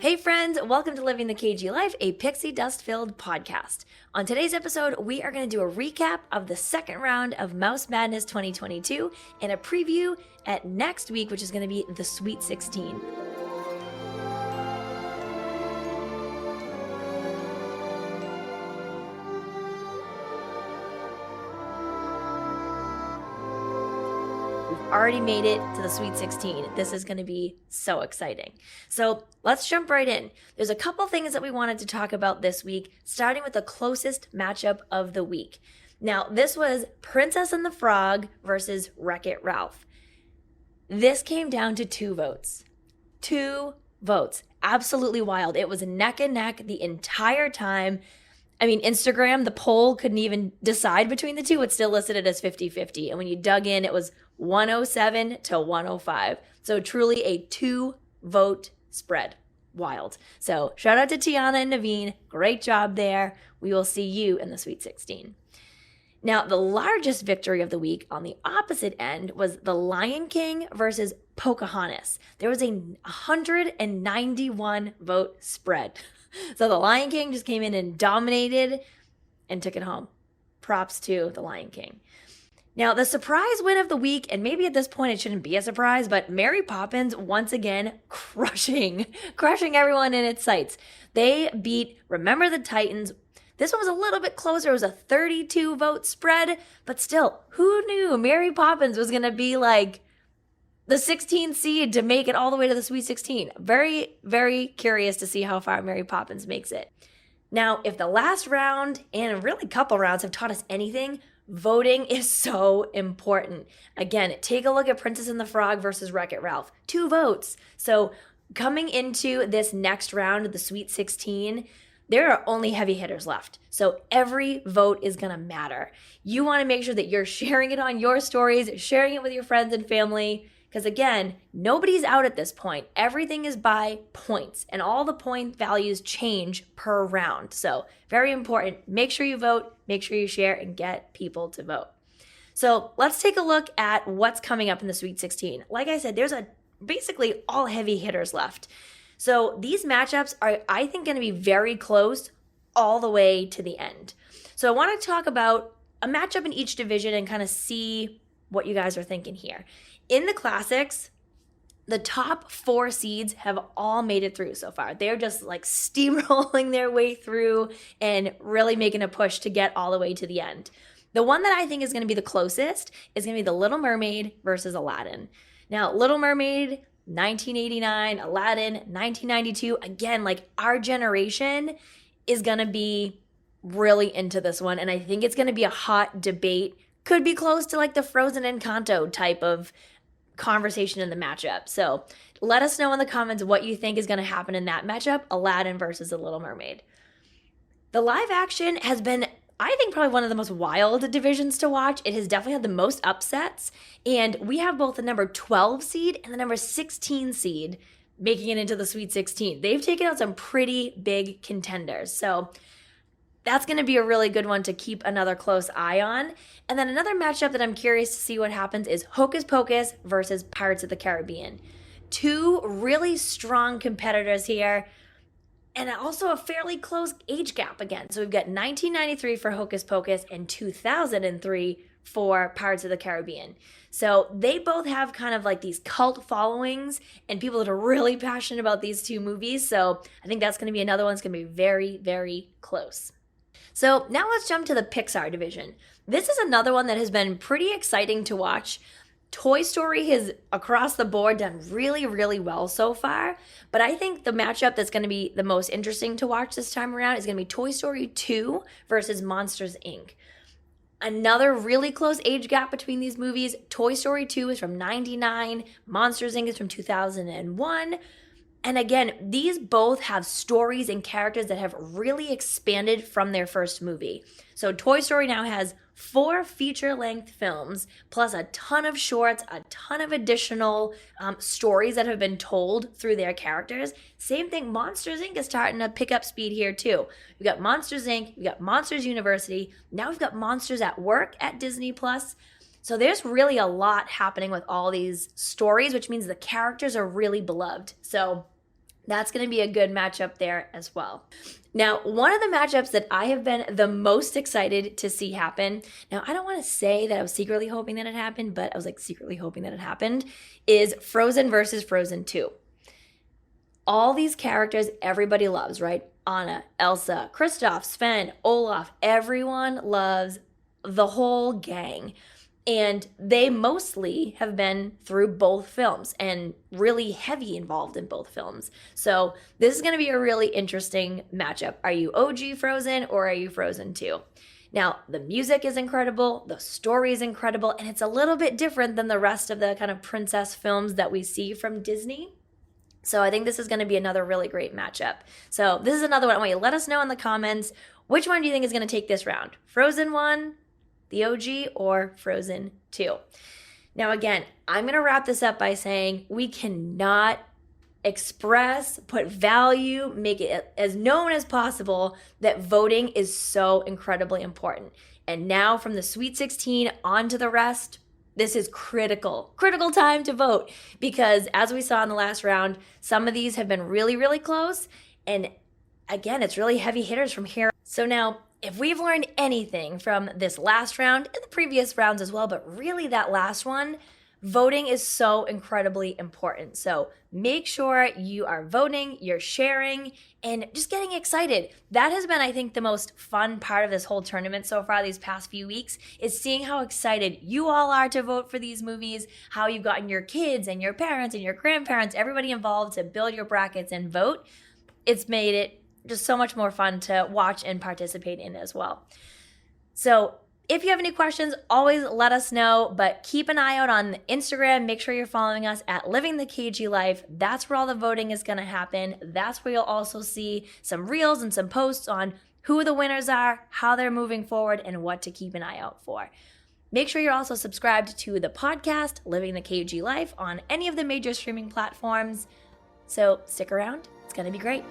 Hey friends, welcome to Living the KG Life, a pixie dust-filled podcast. On today's episode, we are going to do a recap of the second round of Mouse Madness 2022 and a preview at next week, which is going to be the Sweet 16. Already made it to the Sweet 16. This is going to be so exciting. So let's jump right in. There's a couple things that we wanted to talk about this week, starting with the closest matchup of the week. Now, this was Princess and the Frog versus Wreck-It Ralph. This came down to 2 votes. 2 votes. Absolutely wild. It was neck and neck the entire time. I mean, Instagram, the poll couldn't even decide between the two. It still listed it as 50-50. And when you dug in, it was 107 to 105. So truly a 2-vote spread. Wild. So shout out to Tiana and Naveen. Great job there. We will see you in the Sweet 16. Now, the largest victory of the week on the opposite end was The Lion King versus Pocahontas. There was a 191 vote spread. So The Lion King just came in and dominated and took it home. Props to The Lion King. Now, the surprise win of the week, and maybe at this point it shouldn't be a surprise, but Mary Poppins once again crushing everyone in its sights. They beat Remember the Titans. This one was a little bit closer. It was a 32-vote spread, but still, who knew Mary Poppins was going to be like the 16th seed to make it all the way to the Sweet 16. Very, very curious to see how far Mary Poppins makes it. Now, if the last round and really a couple rounds have taught us anything, voting is so important. Again, take a look at Princess and the Frog versus Wreck-It Ralph. 2 votes. So coming into this next round of the Sweet 16, there are only heavy hitters left. So every vote is going to matter. You want to make sure that you're sharing it on your stories, sharing it with your friends and family. Because again, nobody's out at this point. Everything is by points, and all the point values change per round. So very important. Make sure you vote, make sure you share, and get people to vote. So let's take a look at what's coming up in the Sweet 16. Like I said, there's basically all heavy hitters left. So these matchups are, I think, going to be very close all the way to the end. So I want to talk about a matchup in each division and kind of see what you guys are thinking here. In the classics, the top 4 seeds have all made it through so far. They're just like steamrolling their way through and really making a push to get all the way to the end. The one that I think is going to be the closest is going to be The Little Mermaid versus Aladdin. Now, Little Mermaid, 1989, Aladdin, 1992. Again, like our generation is going to be really into this one. And I think it's going to be a hot debate. Could be close to like the Frozen Encanto type of conversation in the matchup. So let us know in the comments what you think is going to happen in that matchup, Aladdin versus The Little Mermaid. The live action has been, I think, probably one of the most wild divisions to watch. It has definitely had the most upsets, and we have both the number 12 seed and the number 16 seed making it into the Sweet 16. They've taken out some pretty big contenders. So that's going to be a really good one to keep another close eye on. And then another matchup that I'm curious to see what happens is Hocus Pocus versus Pirates of the Caribbean. 2 really strong competitors here, and also a fairly close age gap again. So we've got 1993 for Hocus Pocus and 2003 for Pirates of the Caribbean. So they both have kind of like these cult followings and people that are really passionate about these 2 movies. So I think that's going to be another one that's going to be very, very close. So now let's jump to the Pixar division. This is another one that has been pretty exciting to watch. Toy Story has, across the board, done really, really well so far. But I think the matchup that's going to be the most interesting to watch this time around is going to be Toy Story 2 versus Monsters, Inc. Another really close age gap between these movies. Toy Story 2 is from 99. Monsters, Inc. is from 2001. And again, these both have stories and characters that have really expanded from their first movie. So Toy Story now has 4 feature-length films, plus a ton of shorts, a ton of additional stories that have been told through their characters. Same thing, Monsters, Inc. is starting to pick up speed here too. We've got Monsters, Inc., we've got Monsters University, now we've got Monsters at Work at Disney+. So there's really a lot happening with all these stories, which means the characters are really beloved. So That's going to be a good matchup there as well. Now, one of the matchups that I have been the most excited to see happen, now I don't want to say that I was secretly hoping that it happened, but I was like secretly hoping that it happened, is Frozen versus Frozen 2. All these characters everybody loves, right? Anna, Elsa, Kristoff, Sven, Olaf, everyone loves the whole gang. And they mostly have been through both films and really heavy involved in both films. So this is going to be a really interesting matchup. Are you OG Frozen or are you Frozen 2? Now, the music is incredible, the story is incredible, and it's a little bit different than the rest of the kind of princess films that we see from Disney. So I think this is going to be another really great matchup. So this is another one. I want you to let us know in the comments, which one do you think is going to take this round? Frozen 1, the OG, or Frozen 2? Now again, I'm going to wrap this up by saying we cannot express, put value, make it as known as possible that voting is so incredibly important. And now from the Sweet 16 on to the rest, this is critical time to vote, because as we saw in the last round, some of these have been really, really close. And again, it's really heavy hitters from here. So now, if we've learned anything from this last round and the previous rounds as well, but really that last one, voting is so incredibly important. So make sure you are voting, you're sharing, and just getting excited. That has been, I think, the most fun part of this whole tournament so far these past few weeks, is seeing how excited you all are to vote for these movies, how you've gotten your kids and your parents and your grandparents, everybody involved to build your brackets and vote. It's made it just so much more fun to watch and participate in as well. So if you have any questions, always let us know, but keep an eye out on Instagram. Make sure you're following us at Living the KG Life. That's where all the voting is going to happen. That's where you'll also see some reels and some posts on who the winners are, how they're moving forward, and what to keep an eye out for. Make sure you're also subscribed to the podcast, Living the KG Life, on any of the major streaming platforms. So stick around. It's going to be great.